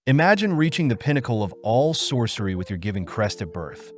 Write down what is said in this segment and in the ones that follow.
Imagine reaching the pinnacle of all sorcery with your given crest at birth,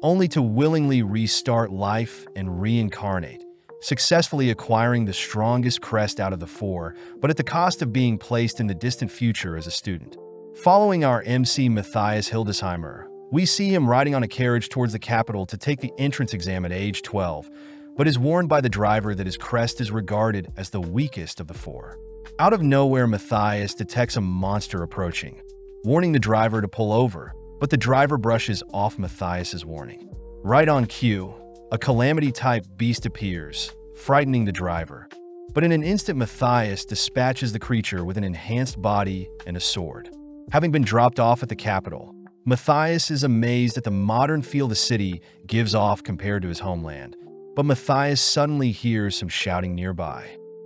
only to willingly restart life and reincarnate, successfully acquiring the strongest crest out of the four, but at the cost of being placed in the distant future as a student. Following our MC Matthias Hildesheimer, we see him riding on a carriage towards the capital to take the entrance exam at age 12, but is warned by the driver that his crest is regarded as the weakest of the four. Out of nowhere, Matthias detects a monster approaching, warning the driver to pull over, but the driver brushes off Matthias's warning. Right on cue, a calamity-type beast appears, frightening the driver. But in an instant, Matthias dispatches the creature with an enhanced body and a sword. Having been dropped off at the capital, Matthias is amazed at the modern feel the city gives off compared to his homeland. But Matthias suddenly hears some shouting nearby.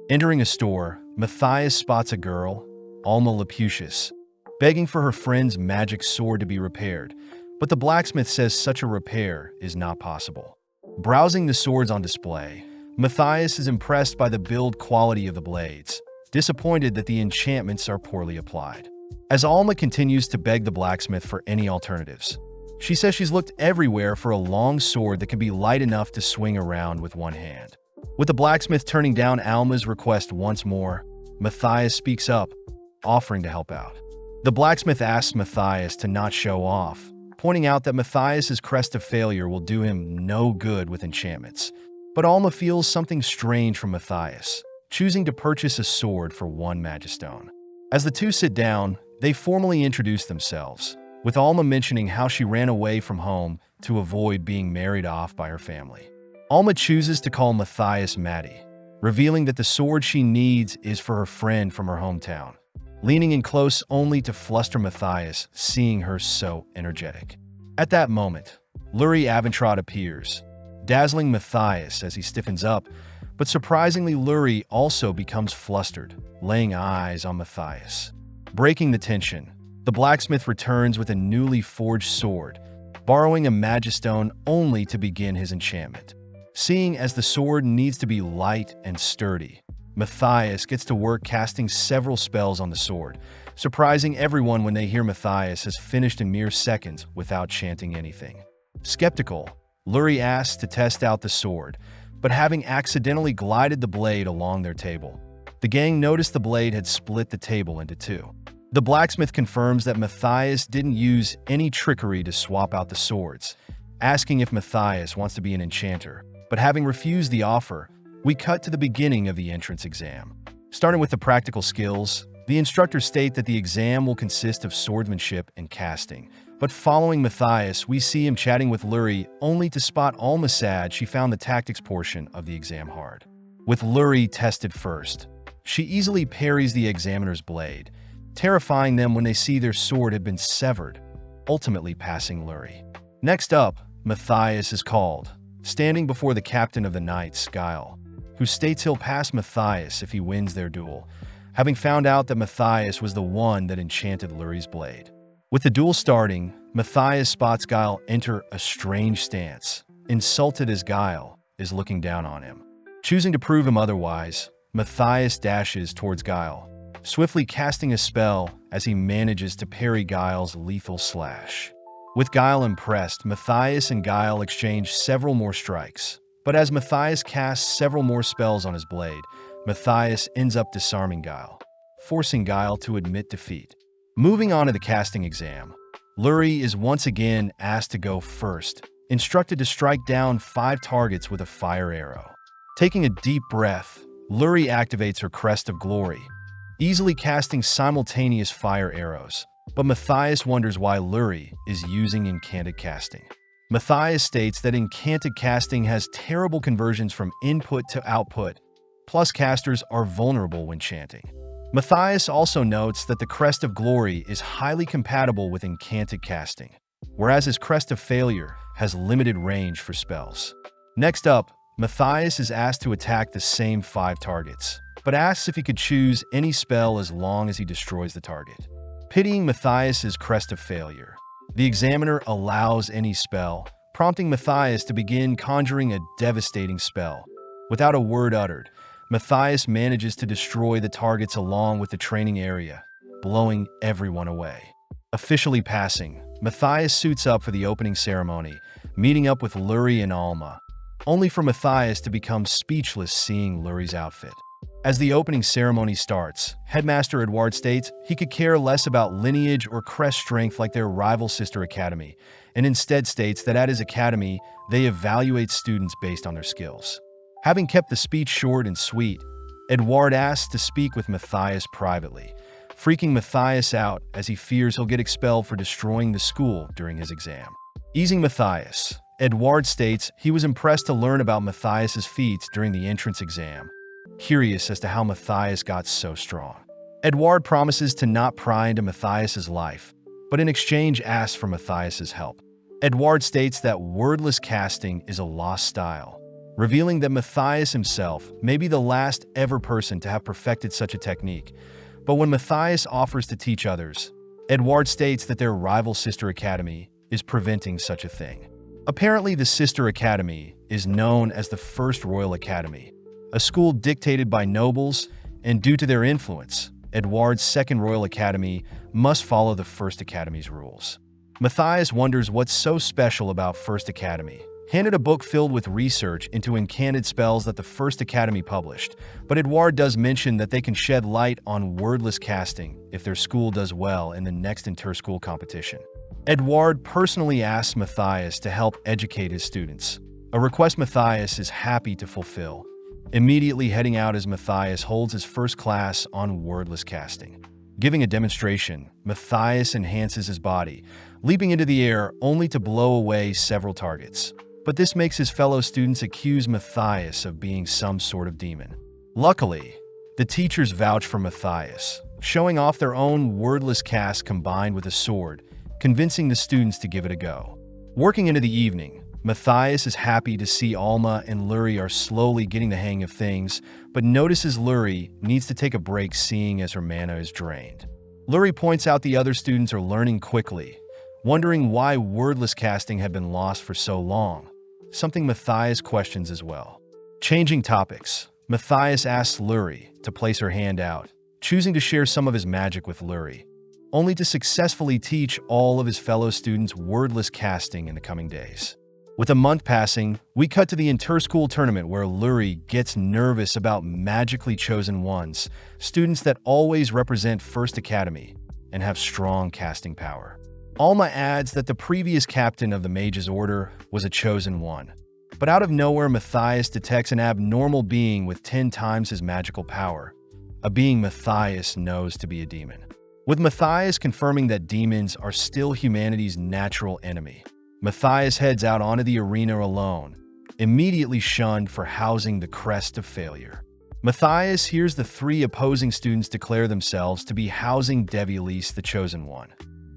Entering a store, Matthias spots a girl, Alma Lapucius, begging for her friend's magic sword to be repaired, but the blacksmith says such a repair is not possible. Browsing the swords on display, Matthias is impressed by the build quality of the blades, disappointed that the enchantments are poorly applied. As Alma continues to beg the blacksmith for any alternatives, she says she's looked everywhere for a long sword that can be light enough to swing around with one hand. With the blacksmith turning down Alma's request once more, Matthias speaks up, offering to help out. The blacksmith asks Matthias to not show off, pointing out that Matthias's crest of failure will do him no good with enchantments. But Alma feels something strange from Matthias, choosing to purchase a sword for one magistone. As the two sit down, they formally introduce themselves, with Alma mentioning how she ran away from home to avoid being married off by her family. Alma chooses to call Matthias Maddie, revealing that the sword she needs is for her friend from her hometown, leaning in close only to fluster Matthias, seeing her so energetic. At that moment, Lurie Aventrad appears, dazzling Matthias as he stiffens up, but surprisingly Lurie also becomes flustered, laying eyes on Matthias. Breaking the tension, the blacksmith returns with a newly forged sword, borrowing a magistone only to begin his enchantment. Seeing as the sword needs to be light and sturdy, Matthias gets to work casting several spells on the sword, surprising everyone when they hear Matthias has finished in mere seconds without chanting anything. Skeptical, Lurie asks to test out the sword, but having accidentally glided the blade along their table, the gang noticed the blade had split the table into two. The blacksmith confirms that Matthias didn't use any trickery to swap out the swords, asking if Matthias wants to be an enchanter, but having refused the offer, we cut to the beginning of the entrance exam. Starting with the practical skills, the instructors state that the exam will consist of swordsmanship and casting, but following Matthias, we see him chatting with Lurie only to spot Alma sad she found the tactics portion of the exam hard. With Lurie tested first, she easily parries the examiner's blade, terrifying them when they see their sword had been severed, ultimately passing Lurie. Next up, Matthias is called, standing before the captain of the Knights, Guile, who states he'll pass Matthias if he wins their duel, having found out that Matthias was the one that enchanted Lurie's blade. With the duel starting, Matthias spots Guile enter a strange stance, insulted as Guile is looking down on him. Choosing to prove him otherwise, Matthias dashes towards Guile, swiftly casting a spell as he manages to parry Guile's lethal slash. With Guile impressed, Matthias and Guile exchange several more strikes, but as Matthias casts several more spells on his blade, Matthias ends up disarming Guile, forcing Guile to admit defeat. Moving on to the casting exam, Lurie is once again asked to go first, instructed to strike down 5 targets with a fire arrow. Taking a deep breath, Lurie activates her Crest of Glory, easily casting simultaneous fire arrows, but Matthias wonders why Lurie is using incanted casting. Matthias states that incanted casting has terrible conversions from input to output, plus casters are vulnerable when chanting. Matthias also notes that the Crest of Glory is highly compatible with incanted casting, whereas his Crest of Failure has limited range for spells. Next up, Matthias is asked to attack the same 5 targets, but asks if he could choose any spell as long as he destroys the target. Pitying Matthias's Crest of Failure, the examiner allows any spell, prompting Matthias to begin conjuring a devastating spell. Without a word uttered, Matthias manages to destroy the targets along with the training area, blowing everyone away. Officially passing, Matthias suits up for the opening ceremony, meeting up with Luri and Alma, only for Matthias to become speechless seeing Luri's outfit. As the opening ceremony starts, Headmaster Edward states he could care less about lineage or Crest strength like their rival sister academy, and instead states that at his academy, they evaluate students based on their skills. Having kept the speech short and sweet, Edward asks to speak with Matthias privately, freaking Matthias out as he fears he'll get expelled for destroying the school during his exam. Easing Matthias, Edward states he was impressed to learn about Matthias's feats during the entrance exam, curious as to how Matthias got so strong. Edward promises to not pry into Matthias's life, but in exchange asks for Matthias's help. Edward states that wordless casting is a lost style, revealing that Matthias himself may be the last ever person to have perfected such a technique. But when Matthias offers to teach others, Edward states that their rival sister academy is preventing such a thing. Apparently, the sister academy is known as the First Royal Academy, a school dictated by nobles, and due to their influence, Edward's Second Royal Academy must follow the First Academy's rules. Matthias wonders what's so special about First Academy, handed a book filled with research into incanted spells that the First Academy published, but Edward does mention that they can shed light on wordless casting if their school does well in the next inter-school competition. Edward personally asks Matthias to help educate his students, a request Matthias is happy to fulfill, immediately heading out as Matthias holds his first class on wordless casting. Giving a demonstration, Matthias enhances his body, leaping into the air only to blow away several targets. But this makes his fellow students accuse Matthias of being some sort of demon. Luckily, the teachers vouch for Matthias, showing off their own wordless cast combined with a sword, convincing the students to give it a go. Working into the evening, Matthias is happy to see Alma and Luri are slowly getting the hang of things, but notices Luri needs to take a break seeing as her mana is drained. Luri points out the other students are learning quickly, wondering why wordless casting had been lost for so long, something Matthias questions as well. Changing topics, Matthias asks Luri to place her hand out, choosing to share some of his magic with Luri, only to successfully teach all of his fellow students wordless casting in the coming days. With a month passing, we cut to the inter-school tournament where Luri gets nervous about magically chosen ones, students that always represent First Academy and have strong casting power. Alma adds that the previous captain of the Mage's Order was a chosen one, but out of nowhere Matthias detects an abnormal being with 10 times his magical power, a being Matthias knows to be a demon. With Matthias confirming that demons are still humanity's natural enemy, Matthias heads out onto the arena alone, immediately shunned for housing the Crest of failure. Matthias hears the 3 opposing students declare themselves to be housing Devielise, the chosen one.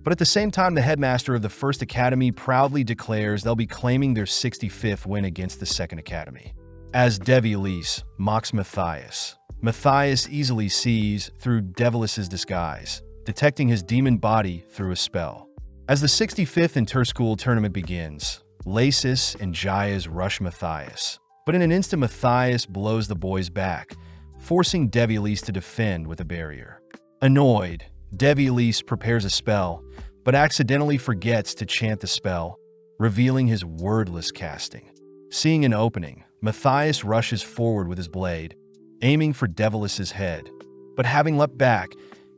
But at the same time, the headmaster of the First Academy proudly declares they'll be claiming their 65th win against the Second Academy. As Devielise mocks Matthias, Matthias easily sees through Devilice's disguise, detecting his demon body through a spell. As the 65th inter-school tournament begins, Lasis and Jayas rush Matthias, but in an instant Matthias blows the boys back, forcing Devielise to defend with a barrier. Annoyed, Devielise prepares a spell, but accidentally forgets to chant the spell, revealing his wordless casting. Seeing an opening, Matthias rushes forward with his blade, aiming for Devilice's head, but having leapt back,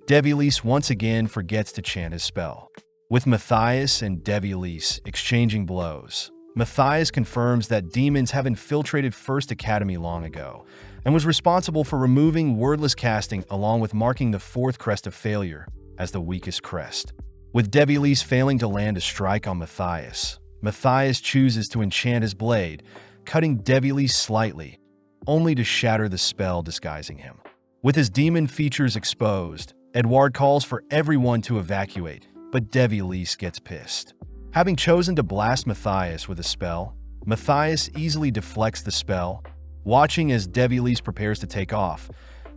Devielise once again forgets to chant his spell. With Matthias and Devielise exchanging blows, Matthias confirms that demons have infiltrated First Academy long ago and was responsible for removing wordless casting along with marking the 4th Crest of Failure as the weakest crest. With Devielise failing to land a strike on Matthias, Matthias chooses to enchant his blade, cutting Devielise slightly, only to shatter the spell disguising him. With his demon features exposed, Edward calls for everyone to evacuate, but Devielise gets pissed. Having chosen to blast Matthias with a spell, Matthias easily deflects the spell, watching as Devielise prepares to take off,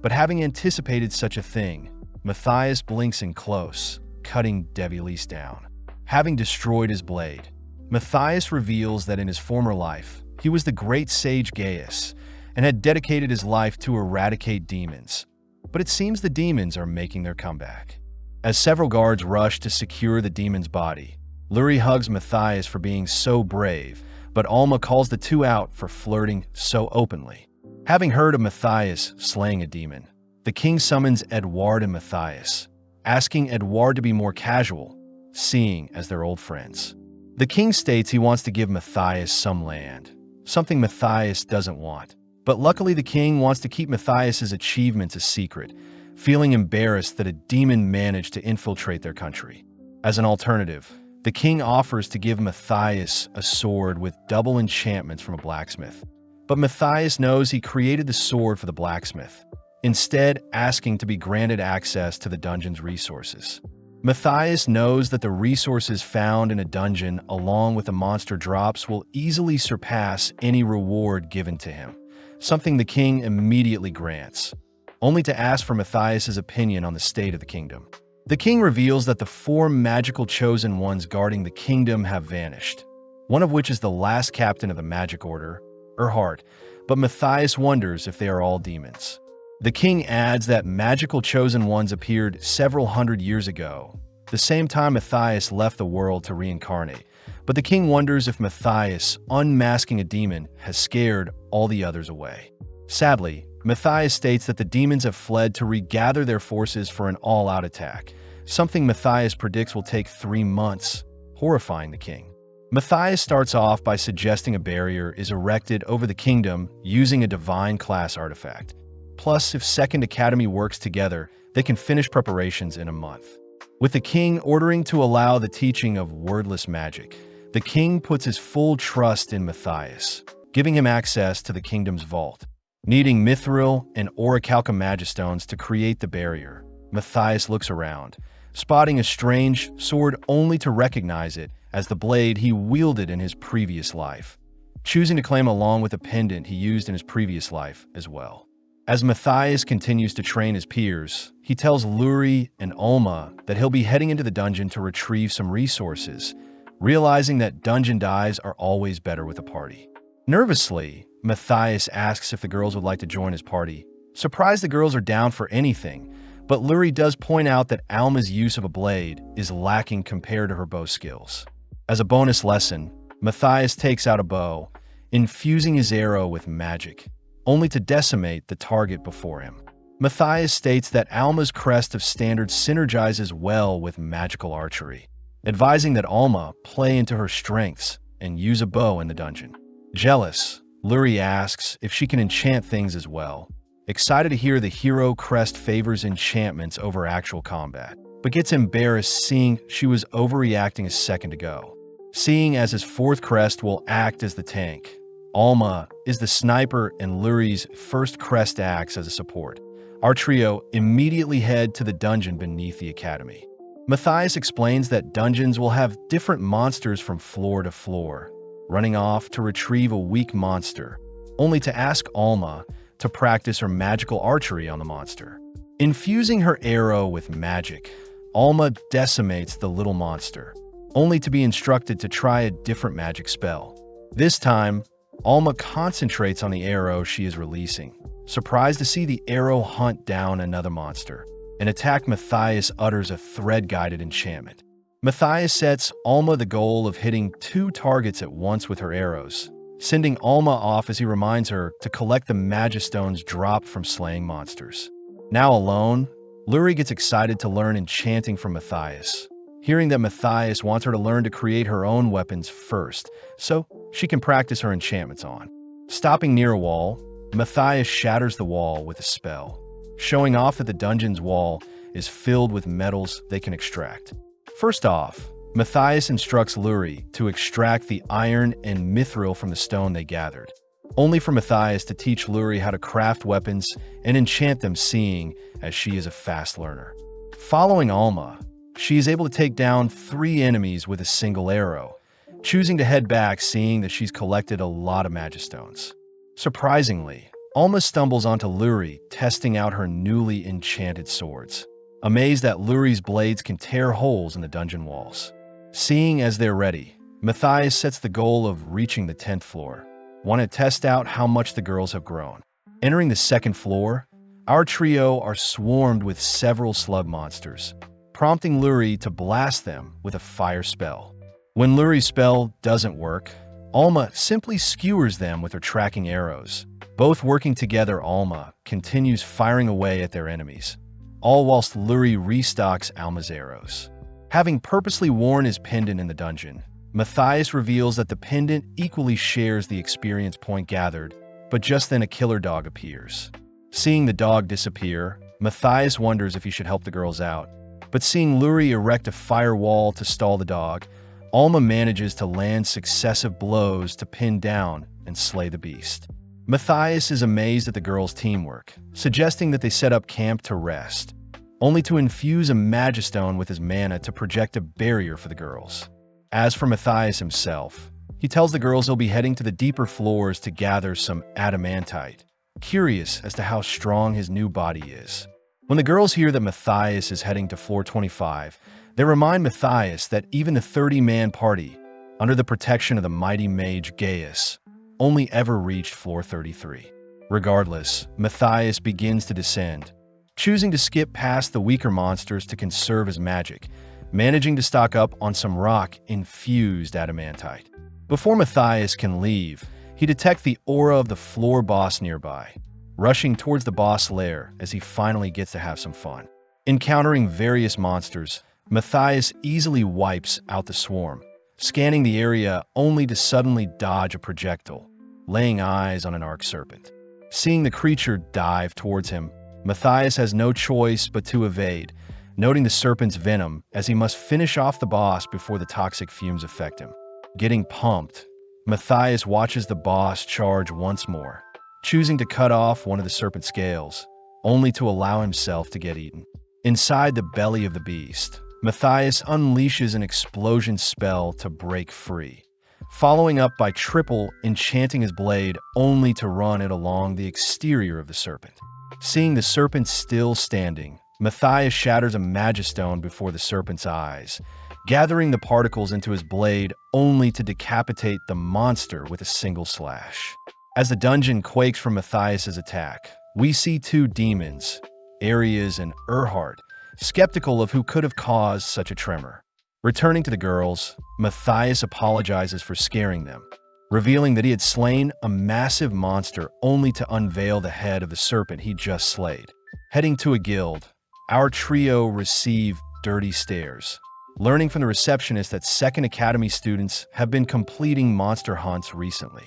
but having anticipated such a thing, Matthias blinks in close, cutting Devielise down. Having destroyed his blade, Matthias reveals that in his former life, he was the great sage Gaius and had dedicated his life to eradicate demons, but it seems the demons are making their comeback. As several guards rush to secure the demon's body, Luri hugs Matthias for being so brave, but Alma calls the two out for flirting so openly. Having heard of Matthias slaying a demon, the king summons Edouard and Matthias, asking Edouard to be more casual, seeing as they're old friends. The king states he wants to give Matthias some land, something Matthias doesn't want. But luckily the king wants to keep Matthias's achievements a secret, feeling embarrassed that a demon managed to infiltrate their country. As an alternative, the king offers to give Matthias a sword with double enchantments from a blacksmith. But Matthias knows he created the sword for the blacksmith, instead asking to be granted access to the dungeon's resources. Matthias knows that the resources found in a dungeon along with the monster drops will easily surpass any reward given to him, something the king immediately grants, only to ask for Matthias's opinion on the state of the kingdom. The king reveals that the 4 magical chosen ones guarding the kingdom have vanished, one of which is the last captain of the magic order, Erhard, but Matthias wonders if they are all demons. The king adds that magical chosen ones appeared several hundred years ago, the same time Matthias left the world to reincarnate, but the king wonders if Matthias unmasking a demon has scared all the others away. Sadly, Matthias states that the demons have fled to regather their forces for an all-out attack, something Matthias predicts will take 3 months, horrifying the king. Matthias starts off by suggesting a barrier is erected over the kingdom using a divine class artifact. Plus, if Second Academy works together, they can finish preparations in a month. With the king ordering to allow the teaching of wordless magic, the king puts his full trust in Matthias, giving him access to the kingdom's vault. Needing mithril and orichalcum magistones to create the barrier, Matthias looks around, spotting a strange sword only to recognize it as the blade he wielded in his previous life, choosing to claim along with a pendant he used in his previous life as well. As Matthias continues to train his peers, he tells Luri and Alma that he'll be heading into the dungeon to retrieve some resources, realizing that dungeon dives are always better with a party. Nervously, Matthias asks if the girls would like to join his party. Surprised the girls are down for anything, but Luri does point out that Alma's use of a blade is lacking compared to her bow skills. As a bonus lesson, Matthias takes out a bow, infusing his arrow with magic, only to decimate the target before him. Matthias states that Alma's Crest of Standard synergizes well with magical archery, advising that Alma play into her strengths and use a bow in the dungeon. Jealous, Luri asks if she can enchant things as well, excited to hear the hero Crest favors enchantments over actual combat, but gets embarrassed seeing she was overreacting a second ago. Seeing as his 4th Crest will act as the tank, Alma is the sniper and Luri's first Crest acts as a support. Our trio immediately head to the dungeon beneath the academy. Matthias explains that dungeons will have different monsters from floor to floor, running off to retrieve a weak monster, only to ask Alma to practice her magical archery on the monster. Infusing her arrow with magic, Alma decimates the little monster, only to be instructed to try a different magic spell. This time, Alma concentrates on the arrow she is releasing, surprised to see the arrow hunt down another monster. An attack Matthias utters a thread-guided enchantment. Matthias sets Alma the goal of hitting 2 targets at once with her arrows, sending Alma off as he reminds her to collect the magistones dropped from slaying monsters. Now alone, Luri gets excited to learn enchanting from Matthias, hearing that Matthias wants her to learn to create her own weapons first, so she can practice her enchantments on. Stopping near a wall, Matthias shatters the wall with a spell, showing off that the dungeon's wall is filled with metals they can extract. First off, Matthias instructs Luri to extract the iron and mithril from the stone they gathered, only for Matthias to teach Luri how to craft weapons and enchant them, seeing as she is a fast learner. Following Alma, she is able to take down 3 enemies with a single arrow, choosing to head back seeing that she's collected a lot of magistones. Surprisingly, Alma stumbles onto Luri testing out her newly enchanted swords, amazed that Luri's blades can tear holes in the dungeon walls. Seeing as they're ready, Matthias sets the goal of reaching the 10th floor, wanting to test out how much the girls have grown. Entering the 2nd floor, our trio are swarmed with several slug monsters, prompting Luri to blast them with a fire spell. When Luri's spell doesn't work, Alma simply skewers them with her tracking arrows. Both working together, Alma continues firing away at their enemies, all whilst Luri restocks Alma's arrows. Having purposely worn his pendant in the dungeon, Matthias reveals that the pendant equally shares the experience point gathered, but just then a killer dog appears. Seeing the dog disappear, Matthias wonders if he should help the girls out, but seeing Luri erect a firewall to stall the dog, Alma manages to land successive blows to pin down and slay the beast. Matthias is amazed at the girls' teamwork, suggesting that they set up camp to rest, only to infuse a Magistone with his mana to project a barrier for the girls. As for Matthias himself, he tells the girls he'll be heading to the deeper floors to gather some adamantite, curious as to how strong his new body is. When the girls hear that Matthias is heading to floor 25, they remind Matthias that even the 30-man party, under the protection of the mighty mage Gaius, only ever reached floor 33. Regardless, Matthias begins to descend, choosing to skip past the weaker monsters to conserve his magic, managing to stock up on some rock-infused adamantite. Before Matthias can leave, he detects the aura of the floor boss nearby, rushing towards the boss lair as he finally gets to have some fun. Encountering various monsters, Matthias easily wipes out the swarm, scanning the area only to suddenly dodge a projectile, laying eyes on an arc serpent. Seeing the creature dive towards him, Matthias has no choice but to evade, noting the serpent's venom as he must finish off the boss before the toxic fumes affect him. Getting pumped, Matthias watches the boss charge once more, choosing to cut off one of the serpent's scales, only to allow himself to get eaten. Inside the belly of the beast, Matthias unleashes an explosion spell to break free, following up by triple enchanting his blade only to run it along the exterior of the serpent. Seeing the serpent still standing, Matthias shatters a Magistone before the serpent's eyes, gathering the particles into his blade only to decapitate the monster with a single slash. As the dungeon quakes from Matthias's attack, we see two demons, Arias and Erhard, skeptical of who could have caused such a tremor. Returning to the girls, Matthias apologizes for scaring them, revealing that he had slain a massive monster only to unveil the head of the serpent he just slayed. Heading to a guild, our trio receive dirty stares, learning from the receptionist that Second Academy students have been completing monster hunts recently.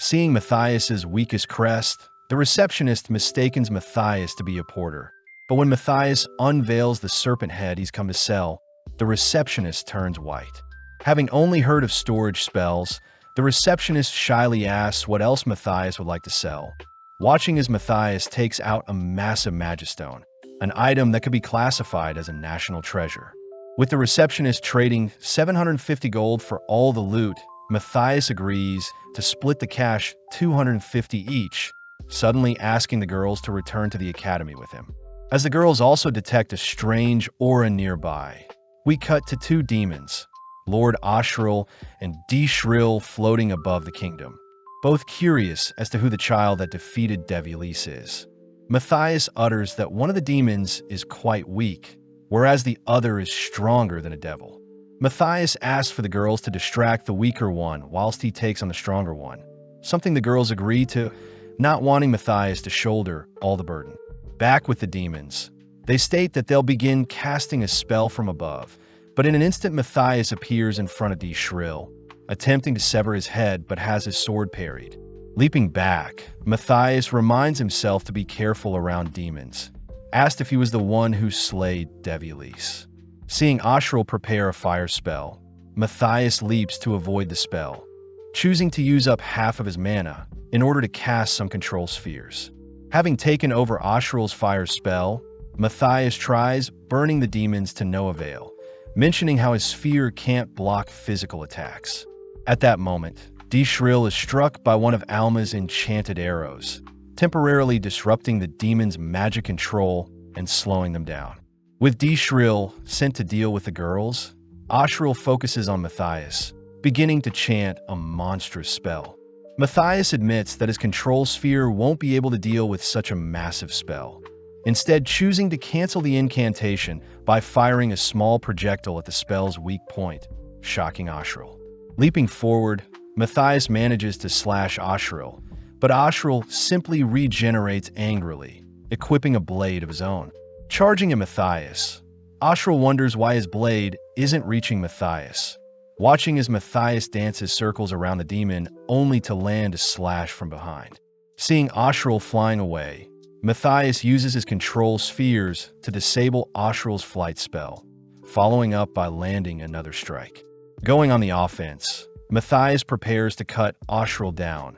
Seeing Matthias's weakest crest, the receptionist mistakes Matthias to be a porter. But when Matthias unveils the serpent head he's come to sell, the receptionist turns white. Having only heard of storage spells, the receptionist shyly asks what else Matthias would like to sell, watching as Matthias takes out a massive Magistone, an item that could be classified as a national treasure. With the receptionist trading 750 gold for all the loot, Matthias agrees to split the cash 250 each, suddenly asking the girls to return to the academy with him. As the girls also detect a strange aura nearby, we cut to two demons, Lord Ashrill and D-Shrill, floating above the kingdom, both curious as to who the child that defeated Devilis is. Matthias utters that one of the demons is quite weak, whereas the other is stronger than a devil. Matthias asks for the girls to distract the weaker one whilst he takes on the stronger one, something the girls agree to, not wanting Matthias to shoulder all the burden. Back with the demons, they state that they'll begin casting a spell from above, but in an instant Matthias appears in front of D-Shrill, attempting to sever his head but has his sword parried. Leaping back, Matthias reminds himself to be careful around demons, asked if he was the one who slayed Devilis. Seeing Ashrill prepare a fire spell, Matthias leaps to avoid the spell, choosing to use up half of his mana in order to cast some control spheres. Having taken over Ashrill's fire spell, Matthias tries burning the demons to no avail, mentioning how his sphere can't block physical attacks. At that moment, D-Shrill is struck by one of Alma's enchanted arrows, temporarily disrupting the demon's magic control and slowing them down. With D-Shrill sent to deal with the girls, Ashrill focuses on Matthias, beginning to chant a monstrous spell. Matthias admits that his control sphere won't be able to deal with such a massive spell, instead choosing to cancel the incantation by firing a small projectile at the spell's weak point, shocking Ashril. Leaping forward, Matthias manages to slash Ashril, but Ashril simply regenerates angrily, equipping a blade of his own. Charging at Matthias, Ashril wonders why his blade isn't reaching Matthias, watching as Matthias dances circles around the demon only to land a slash from behind. Seeing Ashril flying away, Matthias uses his control spheres to disable Ashril's flight spell, following up by landing another strike. Going on the offense, Matthias prepares to cut Ashril down,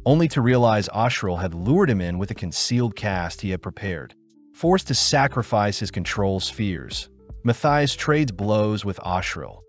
only to realize Ashril had lured him in with a concealed cast he had prepared. Forced to sacrifice his control spheres, Matthias trades blows with Ashril,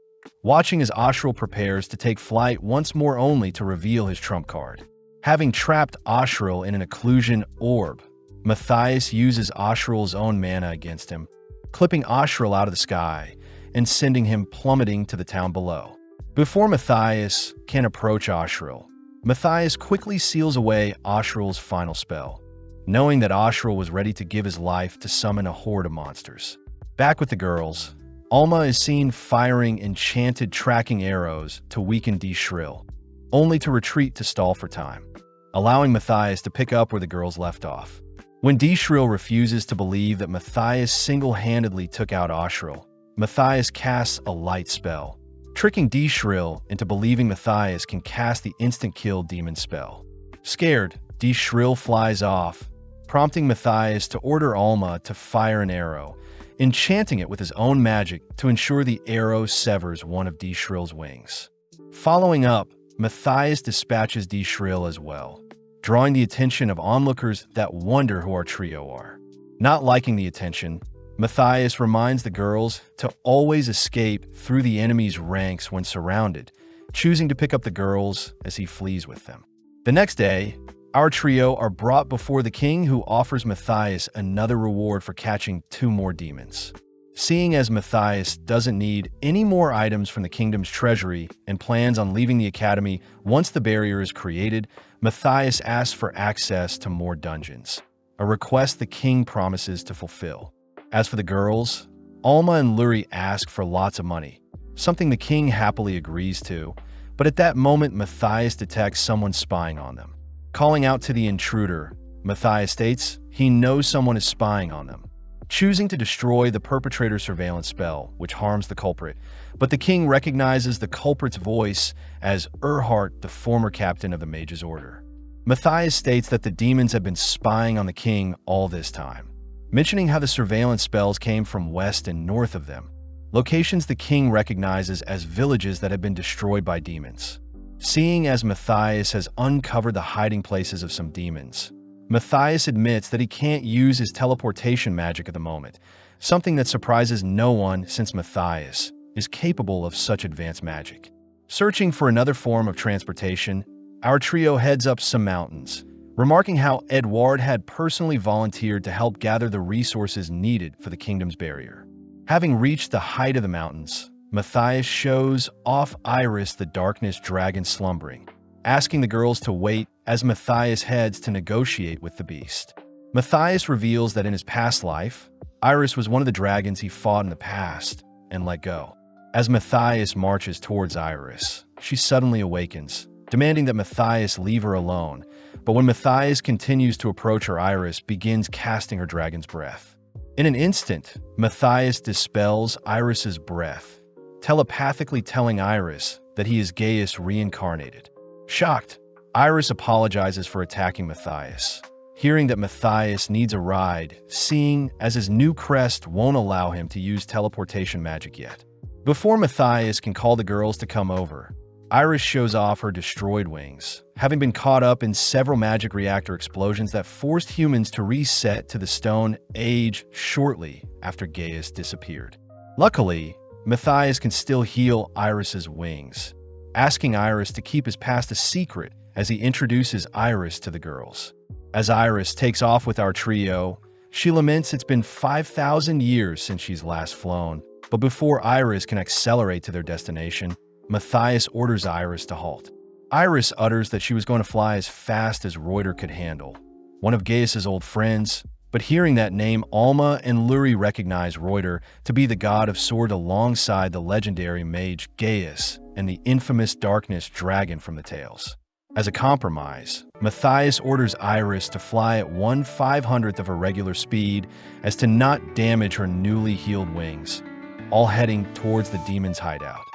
watching as Ashril prepares to take flight once more only to reveal his trump card. Having trapped Ashril in an occlusion orb, Matthias uses Ashril's own mana against him, clipping Ashril out of the sky and sending him plummeting to the town below. Before Matthias can approach Ashril, Matthias quickly seals away Ashril's final spell, knowing that Ashril was ready to give his life to summon a horde of monsters. Back with the girls, Alma is seen firing enchanted tracking arrows to weaken D-Shrill, only to retreat to stall for time, allowing Matthias to pick up where the girls left off. When D-Shrill refuses to believe that Matthias single-handedly took out Ashril, Matthias casts a light spell, tricking D-Shrill into believing Matthias can cast the instant-kill demon spell. Scared, D-Shrill flies off, prompting Matthias to order Alma to fire an arrow, enchanting it with his own magic to ensure the arrow severs one of D-Shrill's wings. Following up, Matthias dispatches D-Shrill as well, drawing the attention of onlookers that wonder who our trio are. Not liking the attention, Matthias reminds the girls to always escape through the enemy's ranks when surrounded, choosing to pick up the girls as he flees with them. The next day, our trio are brought before the king, who offers Matthias another reward for catching 2 more demons. Seeing as Matthias doesn't need any more items from the kingdom's treasury and plans on leaving the academy once the barrier is created, Matthias asks for access to more dungeons, a request the king promises to fulfill. As for the girls, Alma and Luri ask for lots of money, something the king happily agrees to, but at that moment Matthias detects someone spying on them. Calling out to the intruder, Matthias states he knows someone is spying on them, choosing to destroy the perpetrator's surveillance spell, which harms the culprit, but the king recognizes the culprit's voice as Erhardt, the former captain of the Mage's Order. Matthias states that the demons have been spying on the king all this time, mentioning how the surveillance spells came from west and north of them, locations the king recognizes as villages that have been destroyed by demons. Seeing as Matthias has uncovered the hiding places of some demons, Matthias admits that he can't use his teleportation magic at the moment, something that surprises no one since Matthias is capable of such advanced magic. Searching for another form of transportation, our trio heads up some mountains, remarking how Edward had personally volunteered to help gather the resources needed for the kingdom's barrier. Having reached the height of the mountains, Matthias shows off Iris, the darkness dragon slumbering, asking the girls to wait as Matthias heads to negotiate with the beast. Matthias reveals that in his past life, Iris was one of the dragons he fought in the past and let go. As Matthias marches towards Iris, she suddenly awakens, demanding that Matthias leave her alone, but when Matthias continues to approach her, Iris begins casting her dragon's breath. In an instant, Matthias dispels Iris's breath, telepathically telling Iris that he is Gaius reincarnated. Shocked, Iris apologizes for attacking Matthias, hearing that Matthias needs a ride, seeing as his new Crest won't allow him to use teleportation magic yet. Before Matthias can call the girls to come over, Iris shows off her destroyed wings, having been caught up in several magic reactor explosions that forced humans to reset to the Stone Age shortly after Gaius disappeared. Luckily, Matthias can still heal Iris's wings, asking Iris to keep his past a secret as he introduces Iris to the girls. As Iris takes off with our trio, she laments it's been 5,000 years since she's last flown, but before Iris can accelerate to their destination, Matthias orders Iris to halt. Iris utters that she was going to fly as fast as Reuter could handle, one of Gaius's old friends, But hearing that name, Alma and Luri recognize Reuter to be the god of sword alongside the legendary mage Gaius and the infamous darkness dragon from the tales. As a compromise, Matthias orders Iris to fly at 1/500th of her regular speed as to not damage her newly healed wings, all heading towards the demon's hideout.